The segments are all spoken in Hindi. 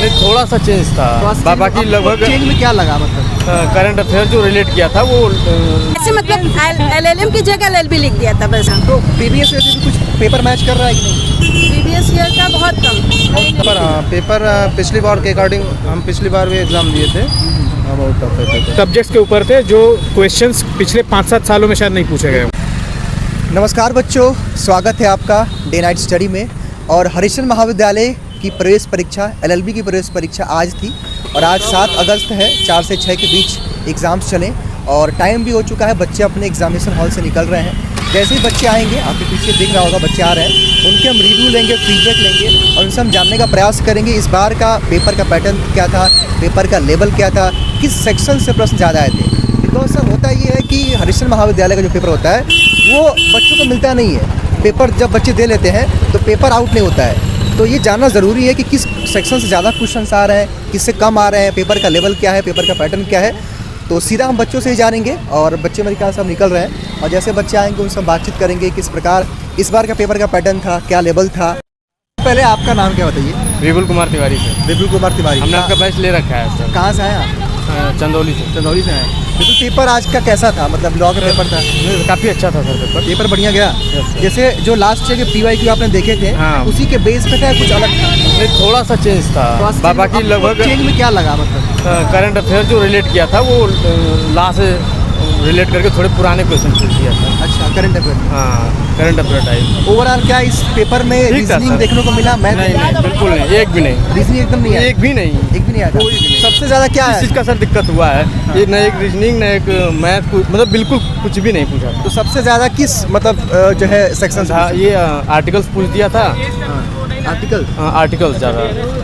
नहीं, थोड़ा सा चेंज था, बाकी लगभग चेंज में क्या लगा मतलब? करंट अफेयर जो रिलेट किया था वो ऐसे मतलब LLM की जगह LLB लिख दिया था बस। तो प्रीवियस ईयर से भी कुछ पेपर मैच कर रहा है कि नहीं? प्रीवियस ईयर का बहुत कम। पेपर पिछली बार के अकॉर्डिंग हम पिछली बार भी एग्ज़ाम दिए थे, बहुत टफ है पेपर। सब्जेक्ट्स के ऊपर थे जो क्वेश्चंस पिछले 5-7 सालों में शायद नहीं पूछे गए। नमस्कार बच्चों, स्वागत है आपका डे नाइट स्टडी में। और हरिश्चंद्र महाविद्यालय की प्रवेश परीक्षा LLB की प्रवेश परीक्षा आज थी और आज 7 अगस्त है। 4 से 6 के बीच एग्ज़ाम्स चले और टाइम भी हो चुका है। बच्चे अपने एग्जामिनेशन हॉल से निकल रहे हैं। जैसे ही बच्चे आएंगे, आपके पीछे दिख रहा होगा बच्चे आ रहे हैं, उनके हम रिव्यू लेंगे, फीडबैक लेंगे और उनसे हम जानने का प्रयास करेंगे इस बार का पेपर का पैटर्न क्या था, पेपर का लेवल क्या था, किस सेक्शन से प्रश्न ज़्यादा आए थे। बिकॉज सर होता ये है कि हरिश्चंद्र महाविद्यालय का जो पेपर होता है वो बच्चों को मिलता नहीं है। पेपर जब बच्चे दे लेते हैं तो पेपर आउट नहीं होता है। तो ये जानना ज़रूरी है कि किस सेक्शन से ज़्यादा क्वेश्चन आ रहे हैं, किससे कम आ रहे हैं, पेपर का लेवल क्या है, पेपर का पैटर्न क्या है। तो सीधा हम बच्चों से ही जानेंगे और बच्चे मेरे ख्याल से हम निकल रहे हैं और जैसे बच्चे आएंगे उनसे हम बातचीत करेंगे किस प्रकार इस बार का पेपर का पैटर्न था, क्या लेवल था। पहले आपका नाम क्या बताइए? विपुल कुमार तिवारी से। विपुल कुमार तिवारी। हमने आपका बैच ले रखा है सर। कहाँ से आए आप? चंदौली से। चंदौली से आए। बिल्कुल, पेपर आज का कैसा था? मतलब लॉ का पेपर था? काफ़ी अच्छा था सर पेपर बढ़िया गया। जैसे जो लास्ट ईयर के PYQ आपने देखे थे, हाँ। उसी के बेस पे था कुछ अलग था? नहीं, थोड़ा सा चेंज था, बाकी लगभग चेंज में क्या लगा मतलब? करंट अफेयर जो रिलेट किया था वो लॉ से रिलेट करके थोड़े पुराने क्वेश्चन पूछ दिया था। अच्छा, करंट अफेयर। हाँ, करंट अफेयर टाइप। ओवरऑल क्या इस पेपर में ठीक था रीजनिंग सर। देखने को मिला? मैथ नहीं, बिल्कुल नहीं, एक भी नहीं। रीजनिंग एकदम नहीं आया? एक भी नहीं नहीं आया था। कोई भी नहीं। सबसे ज़्यादा क्या इस है? चीज़ का सर दिक्कत हुआ है, ये न एक रीजनिंग न एक मैथ, मतलब बिल्कुल कुछ भी नहीं पूछा। तो सबसे ज़्यादा किस मतलब जो है सेक्शन से? हाँ, ये आर्टिकल्स पूछ दिया था। आर्टिकल? आर्टिकल्स ज़्यादा,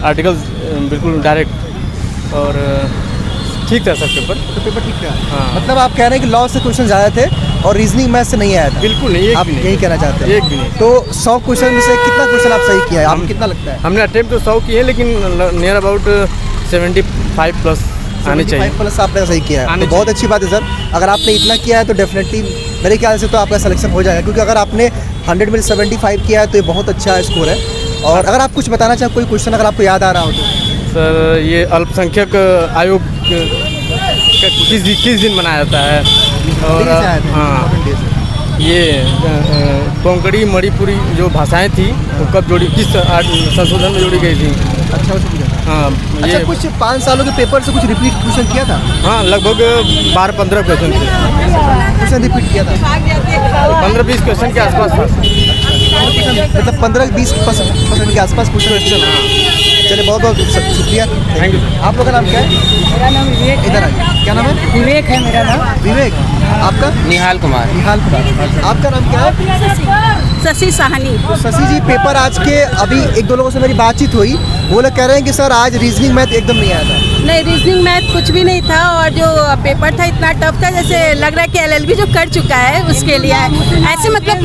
आर्टिकल्स बिल्कुल डायरेक्ट और ठीक था सर पेपर। तो पेपर ठीक था। हाँ। मतलब आप कह रहे हैं कि लॉ से क्वेश्चन ज़्यादा थे और रीजनिंग मैथ से नहीं आया था? बिल्कुल नहीं, एक आप भी नहीं। यही कहना चाहते हैं? एक भी नहीं। तो 100 क्वेश्चन में से कितना क्वेश्चन आप सही किया है? आपको कितना लगता है? हमने अटेम्प्ट तो 100 किए लेकिन नियर अबाउट 75 प्लस आने चाहिए। 75 प्लस आपने सही किया है, आने तो बहुत अच्छी बात है सर। अगर आपने इतना किया है तो डेफिनेटली मेरे ख्याल से तो आपका सिलेक्शन हो जाएगा, क्योंकि अगर आपने 100 में 75 किया है तो ये बहुत अच्छा स्कोर है। और अगर आप कुछ बताना चाहें, कोई क्वेश्चन अगर आपको याद आ रहा हो तो? सर, ये अल्पसंख्यक आयोग किस दिन मनाया जाता है? और हाँ, ये कोंकणी मणिपुरी जो भाषाएं थी वो कब जोड़ी, किस संशोधन में जोड़ी गई थी? अच्छा, हाँ, अच्छा, ये कुछ 5 सालों के पेपर से कुछ रिपीट क्वेश्चन किया था? हाँ, लगभग 12-15 क्वेश्चन थे। क्वेश्चन रिपीट किया था? 15-20 क्वेश्चन के आसपास था। मतलब 15-20% के आसपास क्वेश्चन। हाँ, चलिए, बहुत बहुत शुक्रिया। Thank you sir. आप लोग का नाम क्या है? मेरा नाम विवेक। इधर आइए। क्या नाम है? विवेक है मेरा नाम। विवेक। आपका? निहाल कुमार। निहाल कुमार। आपका नाम क्या है? शशि साहनी। शशि जी, पेपर आज के अभी 1-2 लोगों से मेरी बातचीत हुई, वो लोग कह रहे हैं कि सर आज रीजनिंग मैथ एकदम नहीं आया था। नहीं, रीजनिंग मैथ कुछ भी नहीं था और जो पेपर था इतना टफ था जैसे लग रहा है कि LLB जो कर चुका है उसके लिए ऐसे मतलब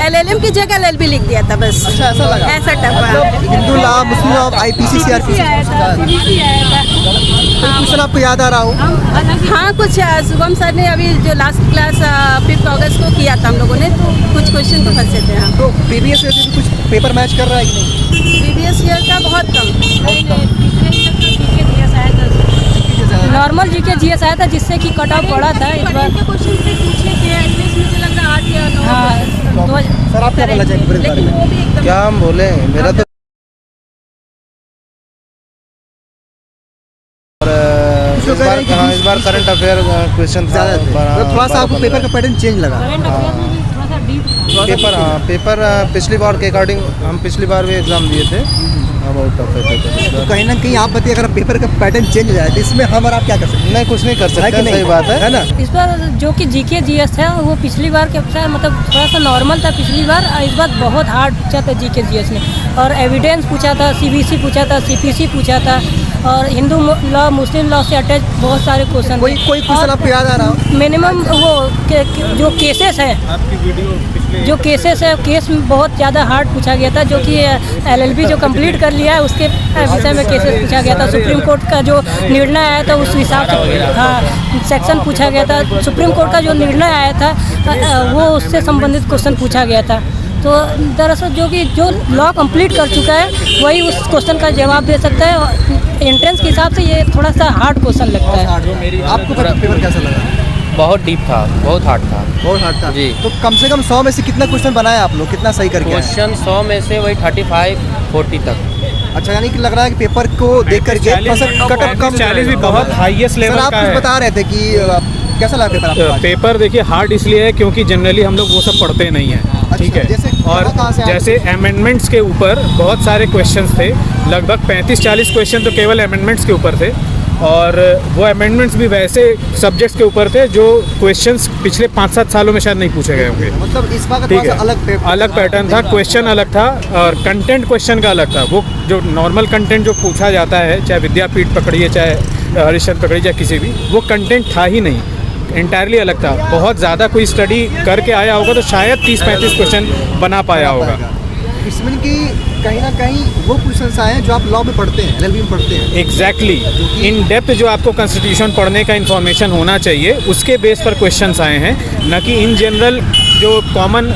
LLM की जगह LLB लिख दिया था बस। अच्छा, ऐसा लगा? ऐसा टफ मतलब हिंदू लॉ, मुस्लिम लॉ, IPC, CRPC क्वेश्चन आपको याद आ रहा हो? हाँ, कुछ शुभम सर ने अभी जो लास्ट क्लास 5 अगस्त को किया था हम लोगों ने, तो कुछ क्वेश्चन तो फंसे थे। हाँ, तो प्रीवियस ईयर से भी कुछ पेपर मैच कर रहा है कि नहीं? प्रीवियस ईयर का बहुत कम। नॉर्मल GK GS आया था जिससे कि कट ऑफ बढ़ा था इस बार। हाँ, सर आप क्या बोलना चाहिए पेपर के बारे में? क्या हम बोले, मेरा तो इस बार करंट अफेयर क्वेश्चन था ज़्यादा थे, तो थोड़ा सा आपको पेपर का पैटर्न चेंज लगा? पेपर पिछली बार के अकॉर्डिंग हम पिछली बार भी एग्ज़ाम दिए थे, बहुत टफ है पेपर। तो कहीं ना कहीं आप बताइए, अगर पेपर का पैटर्न चेंज हो जाए तो इसमें हम और आप क्या कर सकते हैं? नहीं, कुछ नहीं कर है कि सकते, नहीं? सही बात है ना? इस बार जो कि GK GS है वो पिछली बार के अपेक्षा मतलब थोड़ा सा नॉर्मल था पिछली बार, इस बार बहुत हार्ड पूछा था GK GS ने। और एविडेंस पूछा था, CBC पूछा था, CPC पूछा था और हिंदू लॉ मुस्लिम लॉ से अटैच बहुत सारे क्वेश्चन। कोई क्वेश्चन आपको याद आ रहा हो? मिनिमम वो जो केसेस है, जो केसेस है, केस में बहुत ज़्यादा हार्ड पूछा गया था, जो कि LLB जो कंप्लीट कर लिया है उसके विषय में केसेस पूछा गया था। सुप्रीम कोर्ट का जो निर्णय आया था उस हिसाब से हाँ सेक्शन पूछा गया था। सुप्रीम कोर्ट का जो निर्णय आया था वो उससे संबंधित क्वेश्चन पूछा गया था। तो दरअसल जो लॉ कंप्लीट कर चुका है वही उस क्वेश्चन का जवाब दे सकता है। एंट्रेंस के हिसाब से ये थोड़ा सा हार्ड क्वेश्चन लगता है। आपको पेपर कैसा लगा? बहुत डीप था, बहुत हार्ड था। बहुत हार्ड था जी। तो कम से कम 100 में से कितना क्वेश्चन बनाया आप लोग, कितना सही करके आए? क्वेश्चन 100 में से वही 35-40 तक। अच्छा, यानी कि लग रहा है कि पेपर को देख करके कट ऑफ कम 40 भी बहुत हाईएस्ट सर लेवल आप का कुछ है। बता रहे थे कि कैसा लगा पेपर आपको आज? पेपर देखिए हार्ड इसलिए है क्योंकि जनरली हम लोग वो सब पढ़ते नहीं हैं, ठीक है। जैसे और कहाँ से जैसे अमेंडमेंट्स के ऊपर बहुत सारे क्वेश्चंस थे, लगभग 35-40 क्वेश्चन तो केवल अमेंडमेंट्स के ऊपर थे, और वो अमेंडमेंट्स भी वैसे सब्जेक्ट्स के ऊपर थे जो क्वेश्चंस पिछले 5-7 सालों में शायद नहीं पूछे गए होंगे। मतलब इस बार का ठीक थोड़ा है, सा अलग पैटर्न था, क्वेश्चन अलग था और कंटेंट क्वेश्चन का अलग था। वो जो नॉर्मल कंटेंट जो पूछा जाता है, चाहे विद्यापीठ पकड़िए चाहे हरिश्चंद्र पकड़िए चाहे किसी भी, वो कंटेंट था ही नहीं, इंटायरली अलग था। बहुत ज़्यादा कोई स्टडी करके आया होगा तो शायद 30-35 क्वेश्चन बना पाया होगा। इसमें कि कहीं ना कहीं वो क्वेश्चंस आए हैं जो आप लॉ में पढ़ते हैं, एलएलबी में पढ़ते हैं। एग्जैक्टली इन डेप्थ जो आपको कॉन्स्टिट्यूशन पढ़ने का इन्फॉर्मेशन होना चाहिए उसके बेस पर क्वेश्चंस आए हैं, न कि इन जनरल जो कॉमन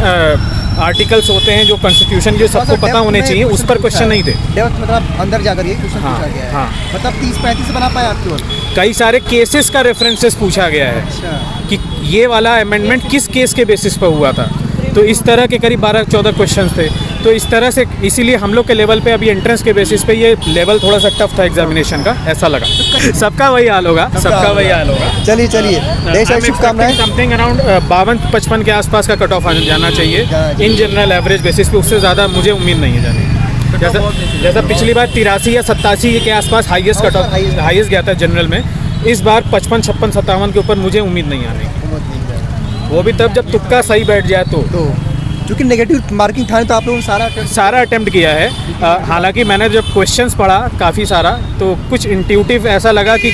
आर्टिकल्स होते हैं जो कॉन्स्टिट्यूशन के सबको पता होने चाहिए उस पर क्वेश्चन नहीं थे। डेप्थ मतलब अंदर जाकर ये क्वेश्चन हाँ, पूछा गया है। हाँ। मतलब 30-35 से बना पाए आप केवल? कई सारे केसेस का रेफरेंसेस पूछा गया है अच्छा, कि ये वाला अमेंडमेंट किस केस के बेसिस पर हुआ था, तो इस तरह के करीब 12-14 क्वेश्चंस थे। तो इस तरह से इसीलिए हम लोग के लेवल पे अभी एंट्रेंस के बेसिस पे ये लेवल थोड़ा सा टफ था एग्जामिनेशन का, ऐसा लगा। सबका वही हाल होगा, सबका वही हाल होगा। चलिए देश और शुभकामनाएं। समथिंग अराउंड 52-55 के आसपास का कट ऑफ जाना चाहिए इन जनरल एवरेज बेसिस पे, उससे ज़्यादा मुझे उम्मीद नहीं है जाने। जैसा पिछली बार 83 या 87 के आसपास हाईएस्ट कट ऑफ हाईएस्ट गया था जनरल में, इस बार 55, 56, 57 के ऊपर मुझे उम्मीद नहीं आने की। वो भी तब जब तुक्का सही बैठ जाए तो क्योंकि नेगेटिव मार्किंग था तो आप लोगों ने सारा अटेम्प्ट किया है। हालांकि मैंने जब क्वेश्चंस पढ़ा काफ़ी सारा तो कुछ इंट्यूटिव ऐसा लगा कि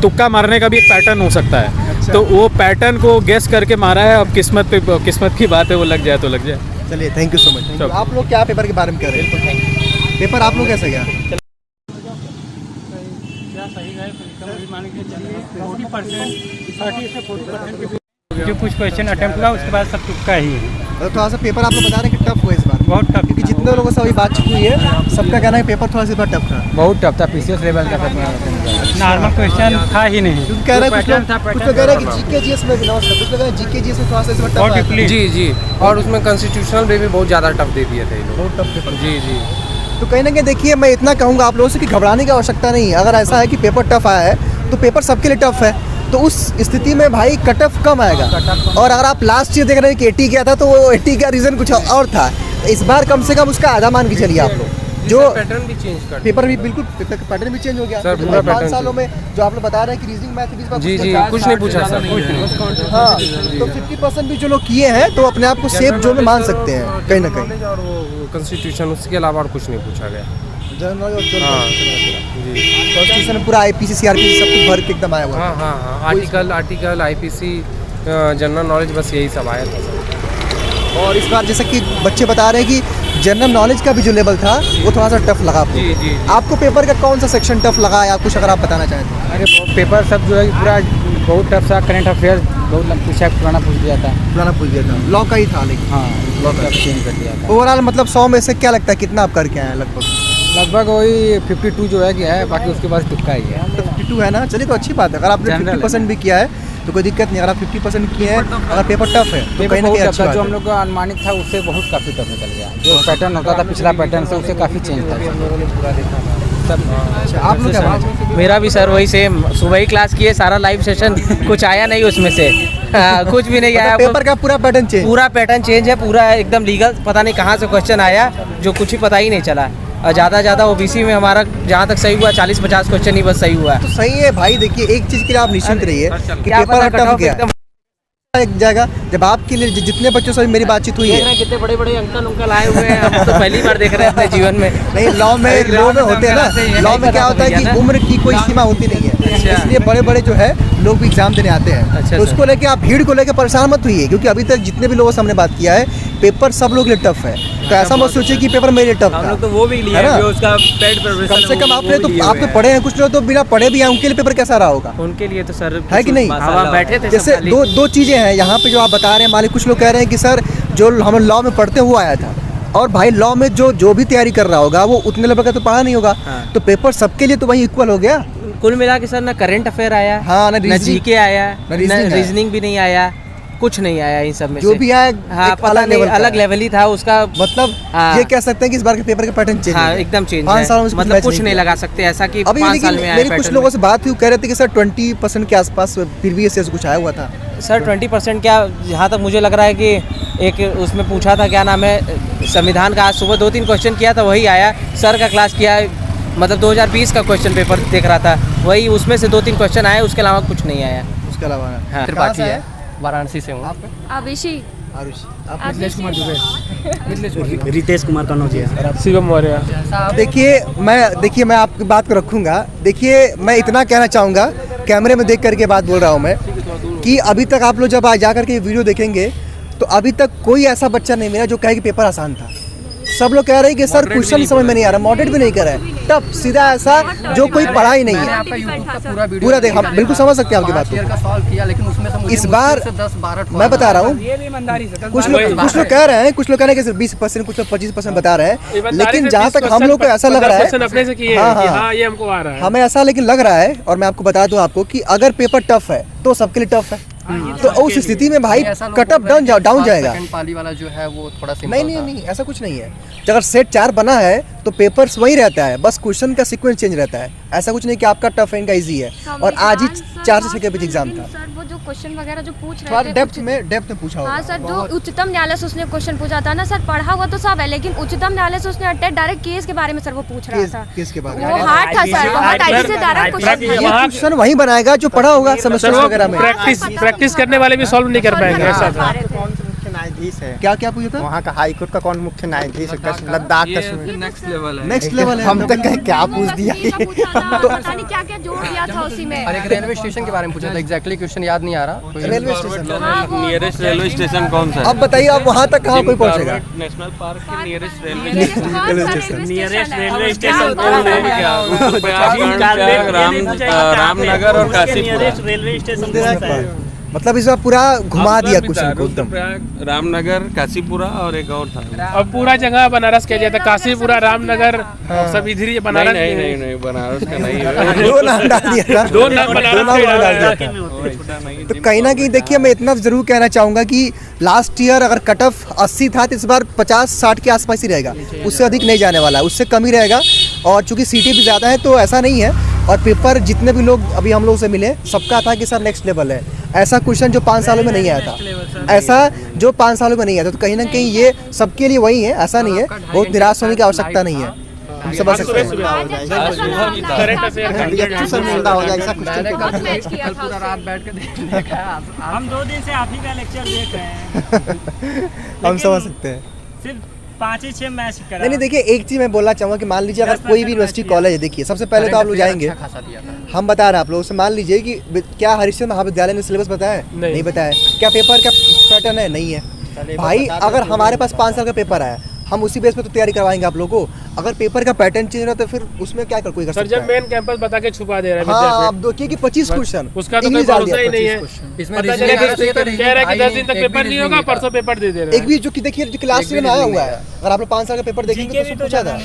तुक्का मारने का भी एक पैटर्न हो सकता है। अच्छा। तो वो पैटर्न को गेस करके मारा है। अब किस्मत की बात है, वो लग जाए तो लग जाए। चलिए, थैंक यू सो मच। आप लोग क्या पेपर के बारे में कह रहे हैं? पेपर आप लोग कैसा गया? जो कुछ क्वेश्चन अटेम्प्ट हुआ उसके बाद सब तुक्का ही है। तो थोड़ा सा पेपर आप लोग बता रहे हैं कि टफ हुआ इस बार? बहुत टफ, क्योंकि जितने लोगों से अभी बातचीत हुई है सबका कहना है पेपर थोड़ा सा इस बार टफ था। बहुत टफ था, पीसीएस लेवल का था। नॉर्मल क्वेश्चन था ही नहीं। क्योंकि कह रहे हैं कुछ लोग कह रहे हैं कि जीके जीएस में भी नमस्कार, कुछ लोग कह रहे हैं जीके जीएस में थोड़ा सा इस बार बहुत टफ है। डिफिकल्ट। जी जी, और उसमें कॉन्स्टिट्यूशनल में भी बहुत ज़्यादा टफ दे दिए थे ये लोग। बहुत टफ पेपर। जी जी। तो कहीं ना कहीं देखिए, मैं इतना कहूँगा आप लोगों से कि घबराने की आवश्यकता नहीं है। अगर ऐसा है कि पेपर टफ आया है तो पेपर सबके लिए टफ है, तो उस स्थिति में भाई कट ऑफ कम आएगा। और अगर आप लास्ट ईयर देख रहे हैं कि 80 गया था तो वो 80 का रीज़न कुछ और था। इस बार कम से कम उसका आधा मान के चलिए आप लोग। जो पैटर्न भी चेंज कर पेपर भी बिल्कुल पैटर्न भी चेंज हो गया सर, पिछले पूरा 5 पैटर्न सालों में। जो आप लोग बता रहे हैं कि रीजनिंग मैथ भी इस बार जी जी, कुछ नहीं पूछा सर। हाँ, तो 50% भी जो लोग किए हैं तो अपने आप को सेफ जोन में मान सकते हैं कहीं ना कहीं। और वो कॉन्स्टिट्यूशन, उसके अलावा और कुछ नहीं पूछा गया। जनरल और हाँ जी। कॉन्स्टिट्यूशन में पूरा आईपीसी सीआरपीसी सब कुछ भर के एकदम आया हुआ है। हाँ, आर्टिकल आईपीसी जनरल नॉलेज, बस यही सब आया था सर। और इस बार जैसा कि बच्चे बता रहे हैं कि जनरल नॉलेज का भी जो लेवल था वो थोड़ा सा टफ लगा आपको। जी जी। आपको पेपर का कौन सा सेक्शन टफ लगा या कुछ अगर आप बताना चाहें तो? अरे पेपर सब जो है पूरा बहुत टफ सा, करंट अफेयर बहुत पूछा, पुराना पूछ दिया था। पुराना पूछ दिया था, लॉ का ही था लेकिन। हाँ, लॉ का चेंज कर दिया था। ओवरऑल मतलब 100 में से क्या लगता है कितना आप करके आए हैं? लगभग वही 52 जो है गया है, बाकी उसके बाद तुक्का ही है। 52 है ना, चलिए तो अच्छी बात है। अगर आपने 50% भी किया है तो कोई दिक्कत नहीं। अगर आप 50% किए हैं, अगर पेपर टफ है तो कहीं ना कहीं अच्छी बात जो हम है। लोग का अनुमानित था उससे बहुत काफ़ी टफ निकल गया। जो पैटर्न होता था पिछला पैटर्न से उससे काफ़ी चेंज था। अच्छा, आप लोग क्या बात? मेरा भी सर वही सेम, सुबह ही क्लास किए, सारा लाइव सेशन, कुछ आया नहीं उसमें से। कुछ भी नहीं आया। पेपर का पूरा पैटर्न चेंज, पूरा पैटर्न चेंज है, पूरा एकदम लीगल, पता नहीं कहाँ से क्वेश्चन आया जो कुछ ही पता ही नहीं चला। और ज़्यादा ओबीसी में हमारा जहाँ तक सही हुआ 40-50 क्वेश्चन ही बस सही हुआ है। तो सही है भाई। देखिए, एक चीज़ के लिए आप निश्चिंत रहिए कि पेपर टफ गया एक जगह। जब आपके लिए जितने बच्चों से मेरी बातचीत हुई है, कितने बड़े अंकल आए हुए हैं, हम तो पहली बार देख रहे हैं अपने जीवन में। नहीं, लॉ में होते हैं ना, लॉ में क्या होता है कि उम्र की कोई सीमा होती नहीं है, इसलिए बड़े जो है लोग भी एग्जाम देने आते हैं। तो उसको लेके आप भीड़ को लेकर परेशान मत हुई, क्योंकि अभी तक जितने भी लोगों से हमने बात किया है पेपर सब लोग लिए टफ है। तो ऐसा मत सोचिए कि पेपर मेरे टफ था। तो वो भी लिया है ना? उसका पेड कम से कम आपने तो पढ़े हैं, कुछ लोग तो बिना पढ़े भी हैं, उनके लिए पेपर कैसा रहा होगा? उनके लिए तो सर है कि नहीं? बैठे थे जैसे दो चीज़ें हैं यहाँ पे जो आप बता रहे हैं। मान लीजिए कुछ लोग कह रहे हैं कि सर जो हम लॉ में पढ़ते हैं वो आया था, और भाई लॉ में जो भी तैयारी कर रहा होगा वो उतने लेवल का तो पढ़ा नहीं होगा। तो पेपर सबके लिए तो वही इक्वल हो गया। कुल मिला के सर ना करंट अफेयर आया, हाँ, ना ना जीके आया, ना ना रीजनिंग भी नहीं आया, कुछ नहीं आया इन सब में जो से। भी आया हाँ, एक पता नहीं, अलग लेवल ही था उसका। मतलब हाँ। ये कह सकते हैं कि इस बार के पेपर का पैटर्न चेंज हाँ, है। एकदम चेंज 5 सालों है, में मतलब कुछ नहीं लगा सकते ऐसा कि अभी 5 साल में आया मेरी कुछ पैटर्न लोगों से बात हुई, कह रहे थे कि सर 20% के आसपास प्रीवियस ईयर कुछ आया हुआ था। सर 20% क्या, जहाँ तक मुझे लग रहा है कि एक उसमें पूछा था, क्या नाम है, संविधान का आज सुबह 2-3 क्वेश्चन किया था, वही आया। सर का क्लास किया, मतलब 2020 का क्वेश्चन पेपर देख रहा था, वही उसमें से 2-3 क्वेश्चन आए, उसके अलावा कुछ नहीं आया। उसके अलावा हाँ, त्रिपाठी है, वाराणसी से हूँ। अभिषेक रितेश कुमार कनौजिया, शिवम मौर्य। देखिए मैं आपकी बात को रखूंगा। देखिए मैं इतना कहना चाहूँगा, कैमरे में देख करके बात बोल रहा हूँ मैं, कि अभी तक आप लोग जब आज जा करके वीडियो देखेंगे तो अभी तक कोई ऐसा बच्चा नहीं मिला जो कहे कि पेपर आसान था। सब लोग कह रहे हैं कि सर क्वेश्चन समझ में नहीं आ रहा, मॉडरेट भी नहीं कर रहा है, टफ सीधा ऐसा जो कोई पढ़ा ही नहीं है। पूरा देख, हम बिल्कुल समझ सकते हैं आपकी बात को। इस बार मैं बता रहा हूँ, कुछ लोग कह रहे हैं, कुछ लोग कह रहे हैं कि 20%, कुछ लोग 25% बता रहे हैं, लेकिन जहाँ तक हम लोग को ऐसा लग रहा है, हमें ऐसा लेकिन लग रहा है, और मैं आपको बता दूं आपको कि अगर पेपर टफ है तो सबके लिए टफ है। तो उस स्थिति में भाई कट ऑफ डाउन जाएगा। पाली वाला जो है वो थोड़ा नहीं, ऐसा कुछ नहीं है। अगर सेट 4 बना है तो पेपर्स वही रहता है, बस क्वेश्चन का सीक्वेंस चेंज रहता है। ऐसा कुछ नहीं कि आपका टफ है, इनका इजी है। और आज ही 4 से 6 के बीच एग्जाम था। सर वो जो क्वेश्चन वगैरह जो पूछ थोड़ा रहे थे, डेप्थ में पूछा होगा। हाँ सर, जो उच्चतम न्यायालय से उसने क्वेश्चन पूछा था ना सर, पढ़ा हुआ तो सब है, लेकिन उच्चतम न्यायालय से उसने डायरेक्ट केस के बारे में सर वो पूछ रहा था। केस के बारे में वो हार्ड था सर, बहुत आईटी से डायरेक्ट क्वेश्चन। ये क्वेश्चन वही बनाएगा जो पढ़ा होगा सेमेस्टर वगैरह में। प्रैक्टिस करने वाले भी सॉल्व नहीं कर पाएंगे, ऐसा था। न्यायाधीश है, क्या पूछा था? वहाँ का हाई कोर्ट का कौन मुख्य न्यायाधीश है? लद्दाख कश्मीर नेक्स्ट लेवल है। नेक्स्ट लेवल है। हम तो कहीं क्या पूछ दिया। तो क्या क्या जोड़ दिया था उसी में। और एक रेलवे स्टेशन के बारे में पूछा था, एग्जैक्टली क्वेश्चन याद नहीं आ रहा। Railway station, nearest railway station कौन सा है? अब बताइए, आप वहाँ तक कहाँ कोई पहुँचेगा? नेशनल पार्क के नियरेस्ट नियरेस्ट रेलवे स्टेशन कौन है? रामनगर और काशीपुरा। मतलब इस बार पूरा घुमा दिया क्वेश्चन को एकदम। रामनगर, काशीपुरा और एक और था। अब पूरा जगह बनारस कह जाता, काशीपुरा, रामनगर, सब इधर ही बनारस। नहीं, बनारस का नहीं है। 2 नाम डाल दिया था, 2 नाम बनारस डाल दिया था। तो कहीं ना कहीं देखिए, मैं इतना जरूर कहना चाहूँगा कि लास्ट ईयर अगर कट ऑफ 80 था तो इस बार 50-60 के आसपास ही रहेगा, उससे अधिक नहीं जाने वाला है, उससे कम ही रहेगा। और चूंकि सीटें भी ज़्यादा है तो ऐसा नहीं है। और पेपर जितने भी लोग अभी हम लोग से मिले, सबका था कि सर नेक्स्ट लेवल है। ऐसा क्वेश्चन जो 5 सालों में नहीं आया था, ऐसा जो 5 सालों में नहीं आया था। तो कहीं ना कहीं ये सबके लिए वही है, ऐसा नहीं है। बहुत निराश होने की आवश्यकता नहीं है, हम समझ सकते हैं। पूरा रात बैठ के हम 2 दिन से आप ही का लेक्चर देख रहे हैं। हम समझ सकते हैं। सिर्फ 5-6 मैच करा। नहीं, देखिए एक चीज़ मैं बोलना चाहूँगा कि मान लीजिए अगर कोई भी यूनिवर्सिटी कॉलेज है, देखिए सबसे पहले तो आप लोग जाएंगे, हम बता रहे हैं आप लोगों से, मान लीजिए कि क्या हरिश्चंद्र महाविद्यालय ने सिलेबस बताया है? नहीं बताया। क्या पेपर का पैटर्न है? नहीं है। भाई अगर हमारे पास 5 साल का पेपर आया, हम उसी बेस पे तो तैयारी करवाएंगे आप लोगों को। अगर पेपर का पैटर्न चेंज रहा तो फिर उसमें क्या कोई कर सकता है? जब मेन कैंपस बता के छुपा दे रहा है। हाँ, अब देखिए कि 25 क्वेश्चन उसका तो कोई भरोसा ही नहीं है। इसमें कह रहा है कि 10 दिन तक पेपर नहीं होगा, परसों पेपर दे दे रहे हैं। एक भी जो कि देखिए क्लास में आया हुआ है, अगर आप लोग 5 साल का पेपर देखेंगे तो पूछा था।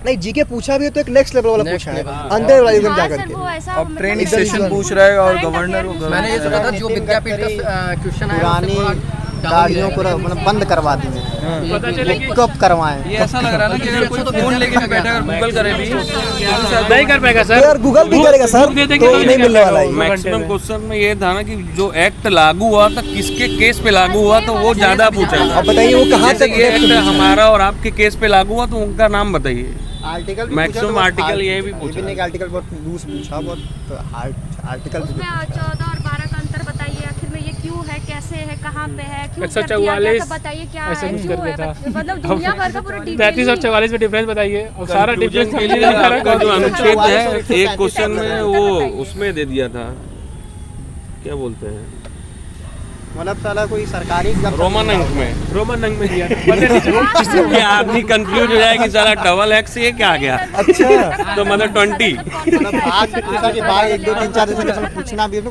नहीं, जीके पूछा भी है तो एक नेक्स्ट लेवल वाला पूछा है, अंदर वाला एकदम जाकर के। अब ट्रेनिंग सेशन पूछ रहा है और गवर्नर। मैंने ये सुना था जो विद्यापीठ का क्वेश्चन पुरानी गाड़ियों को मतलब बंद करवा देंगे, कब करवाएं? ये ऐसा लग रहा है ना कि अगर कोई फोन लेके भी बैठा, अगर गूगल करे भी नहीं कर पाएगा सर। यार गूगल भी करेगा सर, तो नहीं मिलने वाला है। मैक्सिमम क्वेश्चन में ये था ना कि जो एक्ट लागू हुआ था, किसके केस पे लागू हुआ, तो वो ज्यादा पूछा था। अब बताइए वो कहाँ तक ये एक्ट हमारा और आपके केस पे लागू हुआ, तो उनका नाम बताइए। आर्टिकल मैक्सिमम आर्टिकल ये भी पूछा। आर्टिकल बहुत लूज पूछा, बहुत आर्टिकल 14 और 12 का अंतर बताइए, आखिर में ये क्यों है, कैसे है, कहाँ पे है, क्यों 144 बताइए क्या ऐसा है, कुछ क्यों करके है, था। मतलब दुनिया भर का पूरा 35 और 44 में डिफरेंस बताइए, और सारा डिफरेंस आपका जो अनुच्छेद है एक क्वेश्चन में वो उसमें दे दिया था, क्या बोलते हैं, मतलब साला कोई सरकारी रोमन अंक में दिया था। ये आदमी कंफ्यूज हो जाए कि साला डबल एक्स ये क्या आ गया। अच्छा, तो मतलब 20 मतलब 1 2 3 4 पूछना भी है।